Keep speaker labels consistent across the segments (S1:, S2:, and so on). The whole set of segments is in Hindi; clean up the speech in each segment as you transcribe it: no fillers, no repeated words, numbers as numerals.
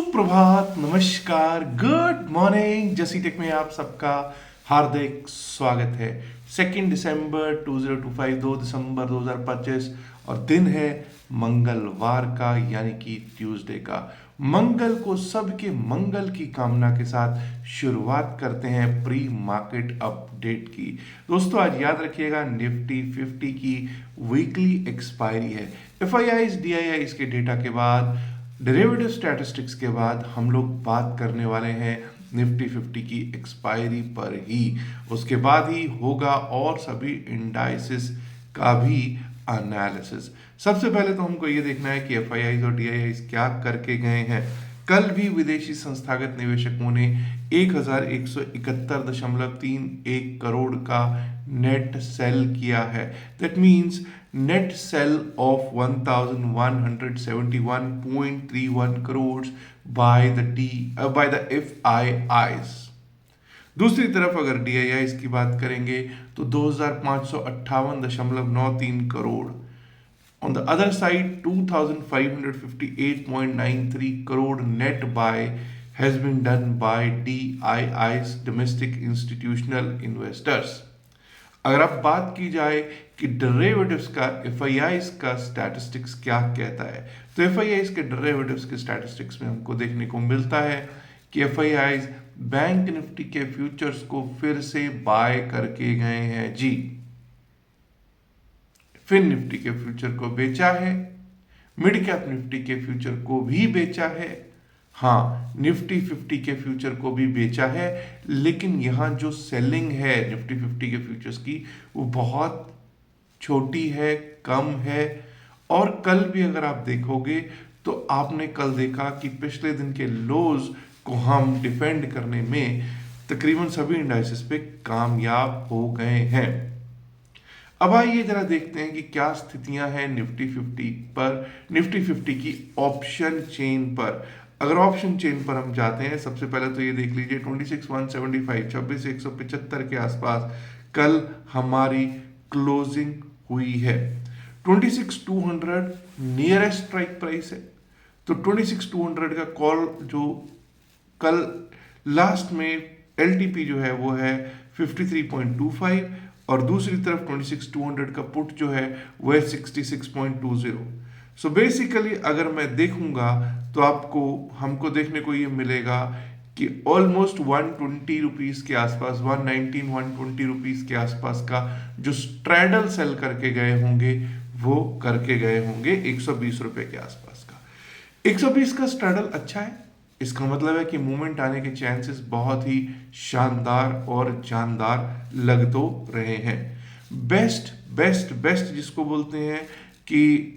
S1: सुप्रभात, नमस्कार, गुड मॉर्निंग। जसी टेक में आप सबका हार्दिक स्वागत है। 2 दिसंबर 2025, 2 दिसंबर 2025 और दिन है मंगलवार का, यानी कि ट्यूसडे का। मंगल को सबके मंगल की कामना के साथ शुरुआत करते हैं प्री मार्केट अपडेट की। दोस्तों आज याद रखिएगा, निफ्टी 50 की वीकली एक्सपायरी है। एफआईआईज डीआईआईज के डेटा के बाद, डेरिवेटिव स्टैटिस्टिक्स के बाद हम लोग बात करने वाले हैं निफ्टी 50 की एक्सपायरी पर ही। उसके बाद ही होगा और सभी इंडाइसिस का भी एनालिसिस। सबसे पहले तो हमको ये देखना है कि एफआईआईज और डीआईआईज क्या करके गए हैं। कल भी विदेशी संस्थागत निवेशकों ने 1171.31 करोड़ का नेट सेल किया है। That means net cell of 1171.31 crores by the FIIs. दूसरी तरफ अगर डीआईआईज की बात करेंगे तो 2558.93 crore. On the other side, 2,558.93 crore net buy has been done by DII's domestic institutional investors. अगर आप बात की जाए कि डेरिवेटिव्स का एफआईआईज का स्टैटिस्टिक्स क्या कहता है, तो एफआईआईज के डेरिवेटिव्स के स्टैटिस्टिक्स में हमको देखने को मिलता है कि एफआईआईज बैंक निफ्टी के फ्यूचर्स को फिर से बाय करके गए हैं जी। फिन निफ्टी के फ्यूचर को बेचा है, मिड कैप निफ्टी के फ्यूचर को भी बेचा है, हाँ निफ्टी 50 के फ्यूचर को भी बेचा है। लेकिन यहाँ जो सेलिंग है निफ्टी 50 के फ्यूचर्स की वो बहुत छोटी है, कम है। और कल भी अगर आप देखोगे तो आपने कल देखा कि पिछले दिन के लोज को हम डिफेंड करने में तकरीबन सभी इंडाइसेस पे कामयाब हो गए हैं। अब आइए जरा देखते हैं कि क्या स्थितियां हैं निफ्टी 50 पर, निफ्टी 50 की ऑप्शन चेन पर। अगर ऑप्शन चेन पर हम जाते हैं, सबसे पहले तो ये देख लीजिए 26,175 26,175 के आसपास कल हमारी क्लोजिंग हुई है। 26,200 नियरेस्ट स्ट्राइक प्राइस है, तो 26,200 का कॉल जो कल लास्ट में एलटीपी जो है वो है 53.25 और दूसरी तरफ 26,200 का पुट जो है वो है 66.20। सो बेसिकली अगर मैं देखूंगा तो हमको देखने को ये मिलेगा कि ऑलमोस्ट 120 रुपीज के आसपास, 119 120 रुपीज के आसपास का जो स्ट्रैडल सेल करके गए होंगे वो करके गए होंगे 120 रुपए के आसपास का। 120 का स्ट्रैडल अच्छा है, इसका मतलब है कि मूवमेंट आने के चांसेस बहुत ही शानदार और जानदार लग तो रहे हैं। बेस्ट बेस्ट बेस्ट जिसको बोलते हैं कि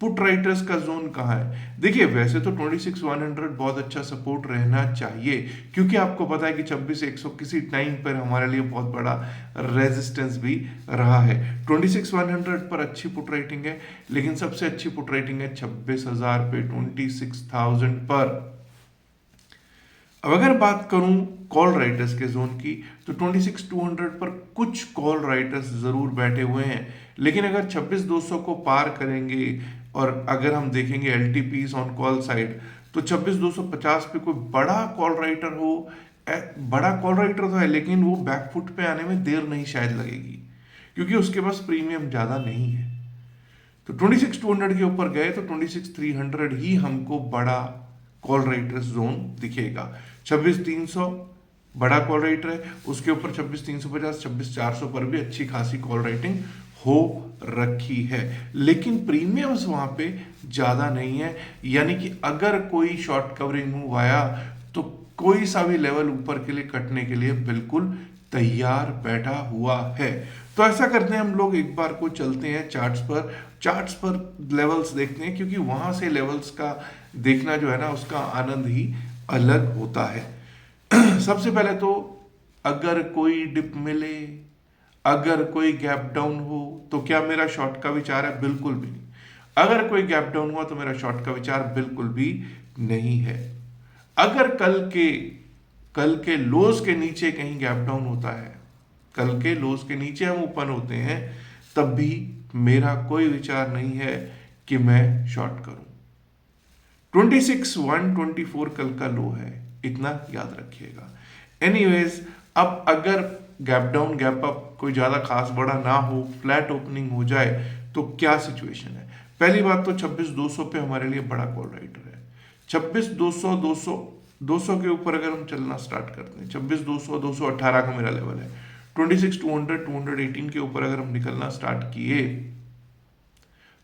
S1: पुट राइटर्स का जोन कहाँ है। देखिए वैसे तो 26,100 बहुत अच्छा सपोर्ट रहना चाहिए, क्योंकि आपको पता है कि 26,100 किसी टाइम पर हमारे लिए बहुत बड़ा रेजिस्टेंस भी रहा है। 26,100 पर अच्छी पुट राइटिंग है, लेकिन सबसे अच्छी पुट राइटिंग है 26,000 पे, 26,000 पर। अब अगर बात करूं कॉल राइटर्स के जोन की, तो 26,200 पर कुछ कॉल राइटर्स जरूर बैठे हुए हैं, लेकिन अगर 26,200 को पार करेंगे और अगर हम देखेंगे एलटीपीस ऑन कॉल साइड, तो 26,250 पे कोई बड़ा कॉल राइटर हो, बड़ा कॉल राइटर तो है लेकिन वो बैकफुट पे आने में देर नहीं शायद लगेगी, क्योंकि उसके पास प्रीमियम ज्यादा नहीं है। तो 26,200 के ऊपर गए तो 26,300 ही हमको बड़ा कॉल राइटर्स जोन दिखेगा। 26,300 बड़ा कॉल राइटर है, उसके ऊपर 26,350 26,400 पर भी अच्छी खासी कॉल राइटिंग हो रखी है, लेकिन प्रीमियम्स वहां पे ज्यादा नहीं है। यानी कि अगर कोई शॉर्ट कवरिंग मूव आया तो कोई सा भी लेवल ऊपर के लिए कटने के लिए बिल्कुल तैयार बैठा हुआ है। तो ऐसा करते हैं हम लोग, एक बार को चलते हैं चार्ट्स पर लेवल्स देखते हैं, क्योंकि वहां से लेवल्स का देखना जो है ना उसका आनंद ही अलग होता है। सबसे पहले तो अगर कोई डिप मिले, अगर कोई गैप डाउन हो, तो क्या मेरा शॉर्ट का विचार है? बिल्कुल भी नहीं। अगर कोई गैप डाउन हुआ तो मेरा शॉर्ट का विचार बिल्कुल भी नहीं है। अगर कल के लोज के नीचे कहीं गैप डाउन होता है, कल के लोज के नीचे हम ओपन होते हैं, तब भी मेरा कोई विचार नहीं है कि मैं शॉर्ट करूं। 26,124 कल का लो है, इतना याद रखिएगा। एनीवेज, अब अगर गैप डाउन गैप अप कोई ज्यादा खास बड़ा ना हो, फ्लैट ओपनिंग हो जाए, तो क्या सिचुएशन है? पहली बात तो 26,200 पे हमारे लिए बड़ा कॉल राइटर है। 26,200 200 के ऊपर अगर हम चलना स्टार्ट करते हैं, 26,200 218 का मेरा लेवल है। 26,200 218 के ऊपर अगर हम निकलना स्टार्ट किए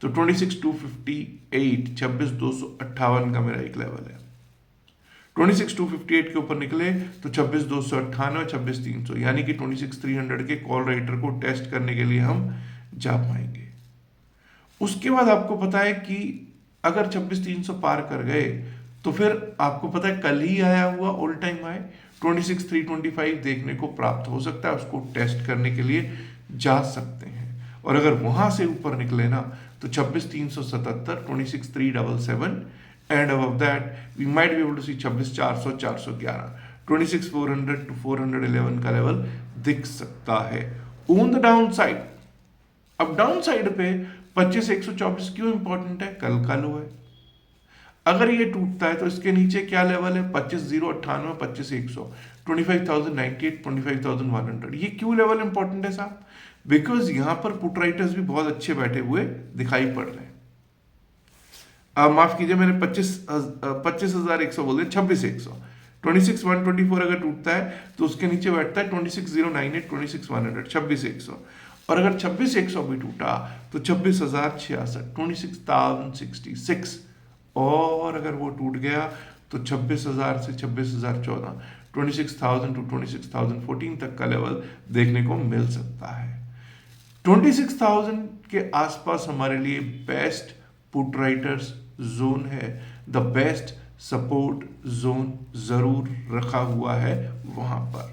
S1: तो 26,258 26,258 का मेरा एक लेवल है। 26,258 के ऊपर निकले तो 26,298 26,300, यानी कि 26,300 के कॉल राइटर को टेस्ट करने के लिए हम जा पाएंगे। उसके बाद आपको पता है कि अगर 26,300 पार कर गए तो फिर आपको पता है कल ही आया हुआ ऑल टाइम हाई 26,325 देखने को प्राप्त हो सकता है, उसको टेस्ट करने के लिए जा सकते हैं। और अगर वहां से ऊपर निकले ना तो 26,377 26,377 and above that we might be able to see 26,400 411 26,400 to 411 का लेवल दिख सकता है। ऑन द डाउन साइड, अब डाउन साइड पे 25,124 क्यों इंपॉर्टेंट है? कल का लो है। अगर ये टूटता है तो इसके नीचे क्या लेवल है? 25,098 25,100 25,098 25,100। ये क्यों लेवल इंपॉर्टेंट है साहब? बिकॉज यहां पर पुट राइटर्स भी बहुत अच्छे बैठे हुए दिखाई पड़ रहे हैं। माफ कीजिए, मैंने 25,100 बोल दिया, 26,100। 26,124 अगर टूटता है तो उसके नीचे बैठता है 26,098 26,100 26,100। और अगर 26,100 भी टूटा तो 26,066 26,066। और अगर वो टूट गया तो 26,000 से 26,014 26,000 टू 26,014 तक का लेवल देखने को मिल सकता है। 26,000 के आसपास हमारे लिए बेस्ट पुट राइटर्स जोन है, द बेस्ट सपोर्ट जोन जरूर रखा हुआ है वहां पर।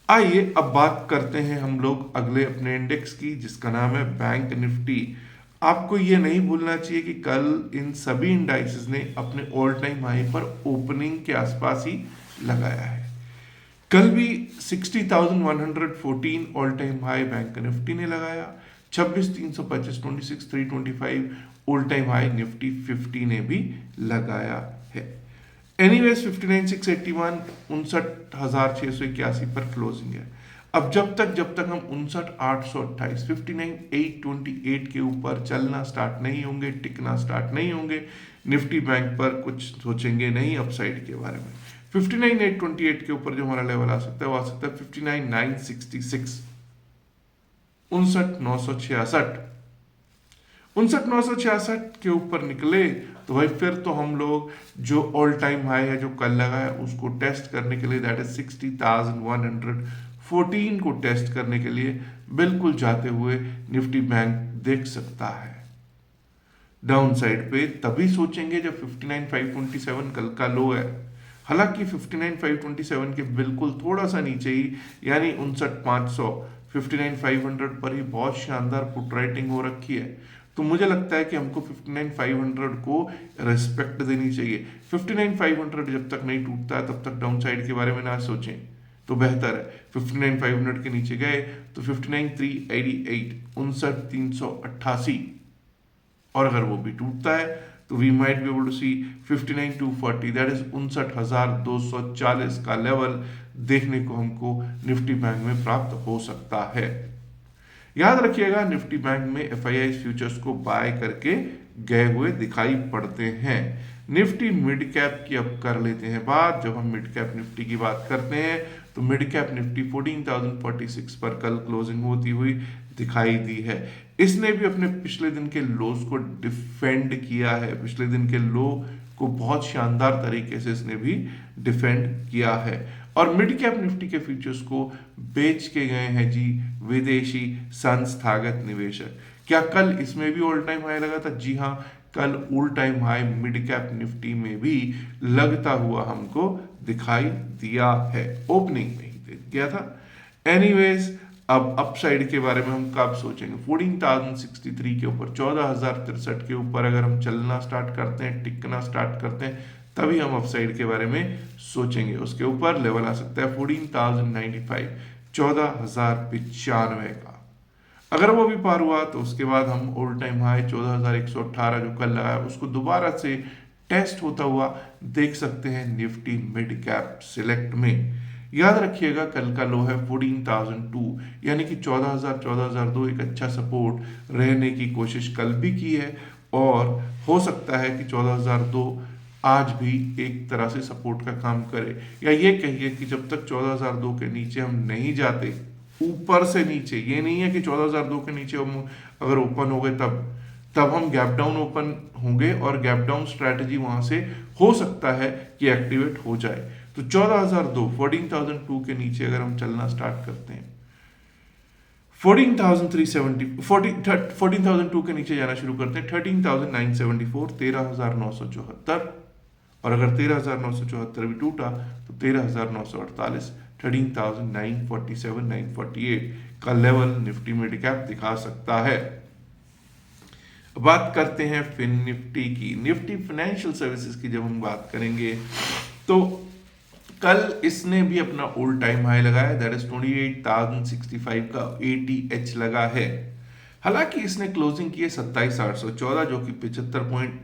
S1: आइए अब बात करते हैं हम लोग अगले अपने इंडेक्स की, जिसका नाम है बैंक निफ्टी। आपको ये नहीं भूलना चाहिए कि कल इन सभी इंडाइसेस ने अपने ऑल टाइम हाई पर ओपनिंग के आसपास ही लगाया है। कल भी 60,114 all time high bank Nifty ने लगाया, 26,325 26,325 ऑल टाइम हाई निफ्टी 50 ने भी लगाया है। एनीवेज 59,681 59,681 पर क्लोजिंग है। अब जब तक हम 59,828 59,828 के ऊपर चलना स्टार्ट नहीं होंगे, टिकना स्टार्ट नहीं होंगे, निफ्टी बैंक पर कुछ सोचेंगे नहीं अपसाइड के बारे में। 59,828 के ऊपर जो हमारा लेवल आ सकता है वो आ सकता है 59,966 59,966 59,966 के ऊपर निकले तो भाई फिर तो हम लोग जो ऑल टाइम हाई है जो कल लगा है उसको टेस्ट करने के लिए, दैट इज 60,114 को टेस्ट करने के लिए बिल्कुल जाते हुए निफ्टी बैंक देख सकता है। डाउन साइड पे तभी सोचेंगे जब 59,527 कल का लो है। हालांकि 59,527 के बिल्कुल थोड़ा सा नीचे ही, यानी 59,500 59,500 पर ही बहुत शानदार पुट राइटिंग हो रखी है। तो मुझे लगता है कि हमको 59,500 को रेस्पेक्ट देनी चाहिए। 59,500 जब तक नहीं टूटता है तब तक डाउन साइड के बारे में ना सोचें तो बेहतर है। 59,500 के नीचे गए तो 59,388 59,388, और अगर वो भी टूटता है तो we might be able to see 59,240 that is 59,240 का लेवल देखने को हमको निफ्टी बैंक में प्राप्त हो सकता है। याद रखिएगा निफ्टी बैंक में एफआईआई फ्यूचर्स को बाय करके गए हुए दिखाई पड़ते हैं। निफ्टी मिड कैप की अब कर लेते हैं बात। जब हम मिड कैप निफ्टी की बात करते हैं तो मिड कैप निफ्टी 14,046 पर कल क्लोजिंग होती हुई दिखाई दी है। इसने भी अपने पिछले दिन के लोज को डिफेंड किया है, पिछले दिन के लो को बहुत शानदार तरीके से इसने भी डिफेंड किया है। और मिड कैप निफ्टी के फ्यूचर्स को बेच के गए हैं जी विदेशी संस्थागत निवेशक। क्या कल इसमें भी ऑल टाइम हाई लगा था? जी हाँ, कल all time high mid cap Nifty में भी लगता हुआ हमको दिखाई दिया है, ओपनिंग में ही गया था। एनीवेज, अब अपसाइड के बारे में हम कब सोचेंगे? 14,063 के ऊपर 14,063 के ऊपर अगर हम चलना स्टार्ट करते हैं, टिकना स्टार्ट करते हैं, तभी हम अपसाइड के बारे में सोचेंगे। उसके ऊपर लेवल आ सकता है 14,095 14,095 का। अगर वो भी पार हुआ तो उसके बाद हम ऑल टाइम हाई 14,118 जो कल लगा है उसको दोबारा से टेस्ट होता हुआ देख सकते हैं निफ्टी मिड कैप सिलेक्ट में। याद रखिएगा कल का लो है 14,002, यानी कि 14,002 एक अच्छा सपोर्ट रहने की कोशिश कल भी की है, और हो सकता है कि 14,002 आज भी एक तरह से सपोर्ट का काम करे, या ये कहिए कि जब तक 14,002 के नीचे हम नहीं जाते, ऊपर से नीचे, ये नहीं है कि 14,002 के नीचे हम अगर ओपन हो गए तब हम गैप डाउन ओपन होंगे, और गैप डाउन स्ट्रैटेजी वहां से हो सकता है कि एक्टिवेट हो जाए। तो 14,002 14,002 के नीचे अगर हम चलना स्टार्ट करते हैं, 14,002 के नीचे जाना शुरू करते हैं 13,974, 13,974, और अगर 13,974 भी टूटा तो 13,948, 13,947 948 का लेवल निफ्टी मिड कैप दिखा सकता है। बात करते हैं फिन निफ्टी की। निफ्टी फाइनेंशियल सर्विसेज की जब हम बात करेंगे तो कल इसने भी अपना ऑल टाइम हाई लगाया, दैट इज 28,065 का ATH लगा है। हालांकि इसने क्लोजिंग की है 27,814, जो कि 75 पॉइंट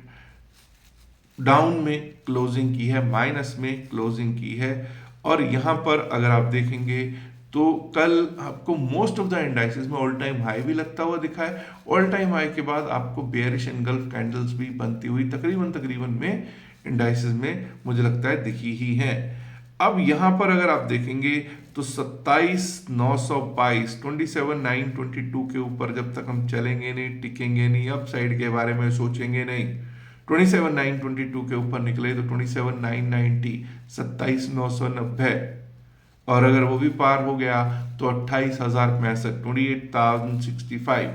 S1: डाउन में क्लोजिंग की है, माइनस में क्लोजिंग की है। और यहां पर अगर आप देखेंगे तो कल आपको मोस्ट ऑफ द इंडाइसेस में ऑल टाइम हाई भी लगता हुआ दिखा है। ऑल टाइम हाई के बाद आपको बेयरिश एंगल्फ कैंडल्स भी बनती हुई तकरीबन में इंडाइसेस में मुझे लगता है दिखी ही है। अब यहां पर अगर आप देखेंगे तो 27,922 27,922 के ऊपर जब तक हम चलेंगे नहीं, टिकेंगे नहीं, अप साइड के बारे में सोचेंगे नहीं, 27,922 के ऊपर निकले तो 27,990 27,990, और अगर वो भी पार हो गया तो 28,065 28,065।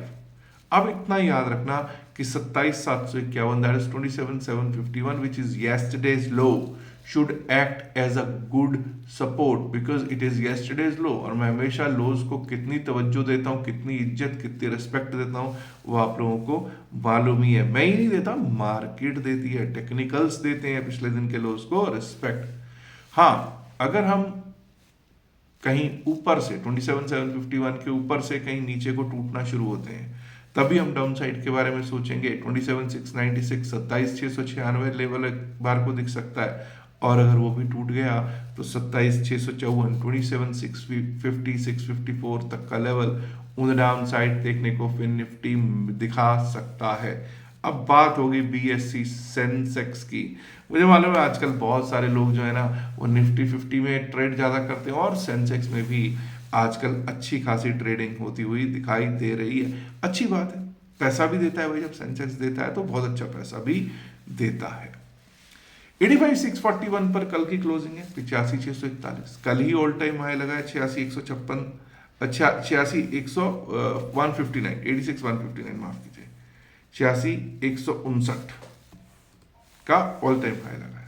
S1: अब इतना याद रखना कि 27,751 that is 27,751 which is yesterday's low should act as a good support because it is yesterday's low. और मैं हमेशा लोज को कितनी तवज्जो देता हूँ, कितनी इज्जत, कितनी रिस्पेक्ट देता हूँ, वो आप लोगों को मालूम ही है। मैं ही नहीं देता, मार्केट देती है, टेक्निकल्स देते हैं पिछले दिन के लोज को रिस्पेक्ट। हाँ, अगर हम कहीं ऊपर से 27,751 के ऊपर से कहीं नीचे को टूटना शुरू होते हैं तभी हम डाउन साइड के बारे में सोचेंगे। 27,696 27,696 लेवल एक बार को दिख सकता है, और अगर वो भी टूट गया तो 27,654 27,650 654 तक का लेवल उन डाउन साइड देखने को फिर निफ्टी दिखा सकता है। अब बात होगी BSE सेंसेक्स की। मुझे मालूम है आजकल बहुत सारे लोग जो है ना वो निफ्टी 50 में ट्रेड ज़्यादा करते हैं, और सेंसेक्स में भी आजकल अच्छी खासी ट्रेडिंग होती हुई दिखाई दे रही है। अच्छी बात है, पैसा भी देता है भाई, जब सेंसेक्स देता है तो बहुत अच्छा पैसा भी देता है। 85,641 पर कल की क्लोजिंग है 85,641, कल ही ऑल टाइम हाई लगा है 86,156, अच्छा 86,159 86,159 माफ कीजिए 86,159 का ऑल टाइम हाई लगा है।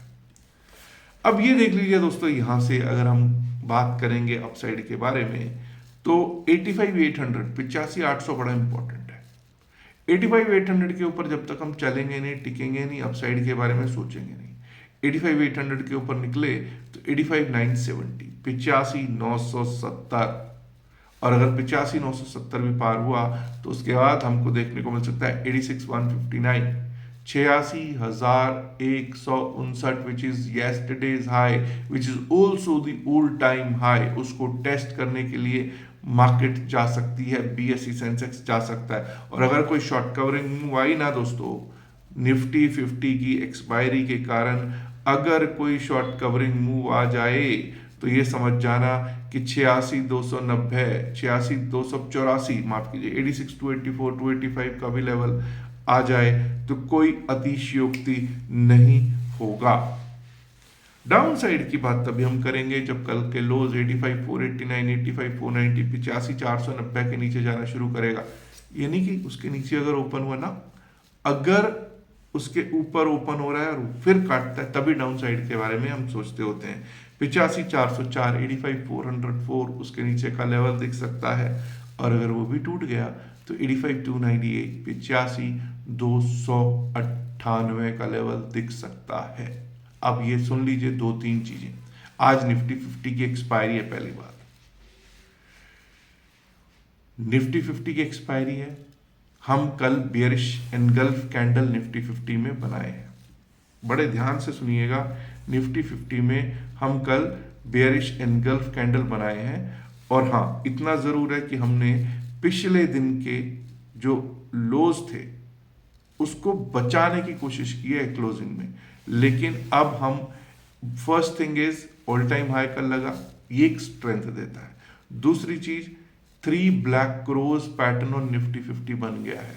S1: अब ये देख लीजिए दोस्तों, यहां से अगर हम बात करेंगे अपसाइड के बारे में तो 85,800 85,800 बड़ा इंपॉर्टेंट है। 85,800 के ऊपर जब तक हम चलेंगे नहीं, टिकेंगे नहीं, अपसाइड के बारे में सोचेंगे नहीं। 85,800 के ऊपर निकले तो 85,970 85,970, और अगर 85,970 भी पार हुआ तो उसके बाद हमको देखने को मिल सकता है 86,159 86,159 विच is yesterday's high which is also the all time high. उसको टेस्ट करने के लिए मार्केट जा सकती है, BSE सेंसेक्स जा सकता है। और अगर कोई शॉर्ट कवरिंग मूव आई ना दोस्तों निफ्टी 50 की एक्सपायरी के कारण, अगर कोई शॉर्ट कवरिंग मूव आ जाए तो ये समझ जाना कि 86,290 86,284 माफ कीजिए 86,284 285 का भी लेवल आ जाए तो कोई अतिशयोक्ति नहीं होगा। डाउन साइड की बात तभी हम करेंगे जब कल के लोज 85,489 85,490 85,490 के नीचे जाना शुरू करेगा। यानी कि उसके नीचे अगर ओपन हुआ ना, अगर उसके ऊपर ओपन हो रहा है और फिर काटता है तभी डाउन साइड के बारे में हम सोचते होते हैं। 85,404 85,404 उसके नीचे का लेवल दिख सकता है, और अगर वो भी टूट गया तो 85,298 85,298 का लेवल दिख सकता है। अब ये सुन लीजिए 2-3 चीजें। आज निफ्टी 50 की एक्सपायरी है, पहली बात। निफ्टी 50 की एक्सपायरी है। हम कल बियरिश एनगल्फ कैंडल निफ्टी 50 में बनाए हैं, बड़े ध्यान से सुनिएगा। निफ्टी 50 में हम कल बेयरिश एनगल्फ कैंडल बनाए हैं। और हाँ, इतना ज़रूर है कि हमने पिछले दिन के जो लोज थे उसको बचाने की कोशिश की है क्लोजिंग में, लेकिन अब हम first thing is all time high कल लगा, ये एक स्ट्रेंथ देता है। दूसरी चीज 3 ब्लैक क्रोज पैटर्न और निफ्टी 50 बन गया है।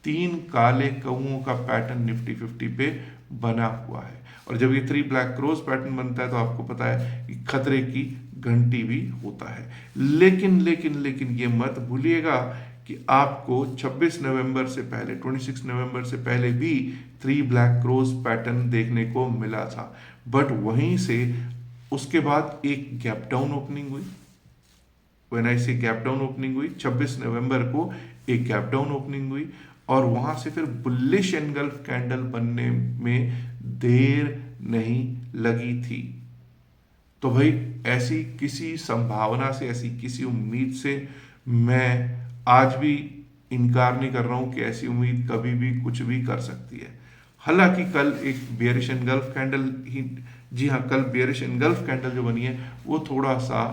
S1: 3 काले कौओं का पैटर्न निफ्टी 50 पे बना हुआ है। और जब ये 3 ब्लैक क्रोज पैटर्न बनता है तो आपको पता है कि खतरे की घंटी भी होता है। लेकिन लेकिन लेकिन ये मत भूलिएगा कि आपको 26 नवंबर से पहले 26 नवंबर से पहले भी 3 ब्लैक क्रोज पैटर्न देखने को मिला था, बट वहीं से उसके बाद एक गैप डाउन ओपनिंग हुई। व्हेन आई से गैप डाउन ओपनिंग हुई, 26 नवंबर को एक गैप डाउन ओपनिंग हुई और वहां से फिर बुलिश एनगल्फ कैंडल बनने में देर नहीं लगी थी। तो भाई ऐसी किसी संभावना से, ऐसी किसी उम्मीद से मैं आज भी इनकार नहीं कर रहा हूं कि ऐसी उम्मीद कभी भी कुछ भी कर सकती है। हालांकि कल एक बेयरिश एनगल्फ कैंडल ही, जी हाँ, कल बेयरिश एनगल्फ कैंडल जो बनी है वो थोड़ा सा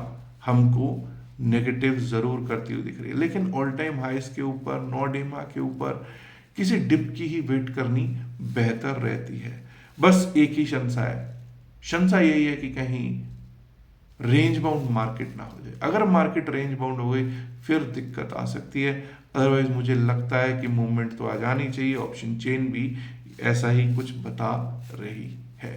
S1: हमको नेगेटिव जरूर करती हुई दिख रही है, लेकिन ऑल टाइम हाइस के ऊपर, नॉडेमा के ऊपर किसी डिप की ही वेट करनी बेहतर रहती है। बस एक ही शंसा है, शंसा यही है कि कहीं रेंज बाउंड मार्केट ना हो जाए। अगर मार्केट रेंज बाउंड हो गई फिर दिक्कत आ सकती है, अदरवाइज मुझे लगता है कि मूवमेंट तो आ जानी चाहिए। ऑप्शन चेन भी ऐसा ही कुछ बता रही है।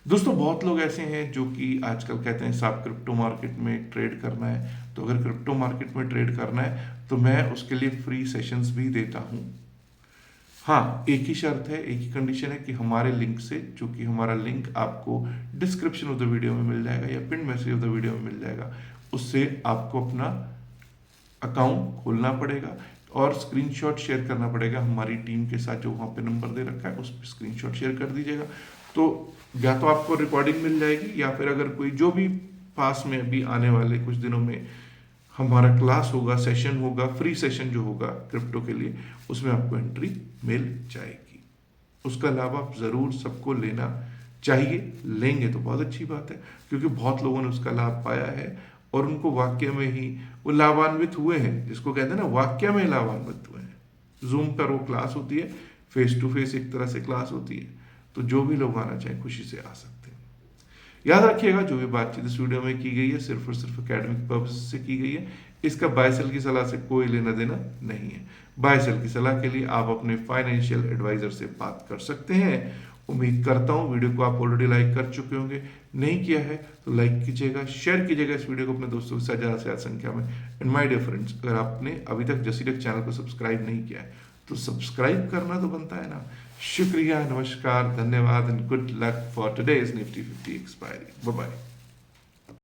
S1: दोस्तों, बहुत लोग ऐसे हैं जो कि आजकल कहते हैं साहब क्रिप्टो मार्केट में ट्रेड करना है, तो अगर क्रिप्टो मार्केट में ट्रेड करना है तो मैं उसके लिए फ्री सेशंस भी देता हूं। हाँ, एक ही शर्त है, एक ही कंडीशन है कि हमारे लिंक से, जो कि हमारा लिंक आपको डिस्क्रिप्शन ऑफ द वीडियो में मिल जाएगा या pin message of the video में मिल जाएगा, उससे आपको अपना अकाउंट खोलना पड़ेगा और स्क्रीनशॉट शेयर करना पड़ेगा हमारी टीम के साथ। जो वहाँ पे नंबर दे रखा है उस पर स्क्रीनशॉट शेयर कर दीजिएगा, तो या तो आपको रिकॉर्डिंग मिल जाएगी या फिर अगर कोई जो भी पास में अभी आने वाले कुछ दिनों में हमारा क्लास होगा, सेशन होगा, फ्री सेशन जो होगा क्रिप्टो के लिए, उसमें आपको एंट्री मिल जाएगी। उसका लाभ आप ज़रूर सबको लेना चाहिए। लेंगे तो बहुत अच्छी बात है, क्योंकि बहुत लोगों ने उसका लाभ पाया है और उनको वाक्य में ही वो लाभान्वित हुए हैं, जिसको कहते हैं ना, वाक्य में लाभान्वित हुए हैं। जूम पर वो क्लास होती है, फेस टू फेस एक तरह से क्लास होती है, तो जो भी लोग आना चाहें खुशी से आ सकते हैं। याद रखिएगा, जो भी बातचीत इस वीडियो में की गई है सिर्फ और सिर्फ एकेडमिक पर्पस से की गई है। इसका बाय सेल की सलाह से कोई लेना देना नहीं है। बाय सेल की सलाह के लिए आप अपने फाइनेंशियल एडवाइजर से बात कर सकते हैं। उम्मीद करता हूँ वीडियो को आप ऑलरेडी लाइक कर चुके होंगे, नहीं किया है तो लाइक कीजिएगा, शेयर कीजिएगा इस वीडियो को अपने दोस्तों के साथ ज़्यादा से ज़्यादा संख्या में। एंड माय डियर फ्रेंड्स, अगर आपने अभी तक जसीटेक चैनल को सब्सक्राइब नहीं किया है तो सब्सक्राइब करना तो बनता है ना। शुक्रिया, नमस्कार, धन्यवाद and good luck for today's Nifty 50 expiry. Bye bye.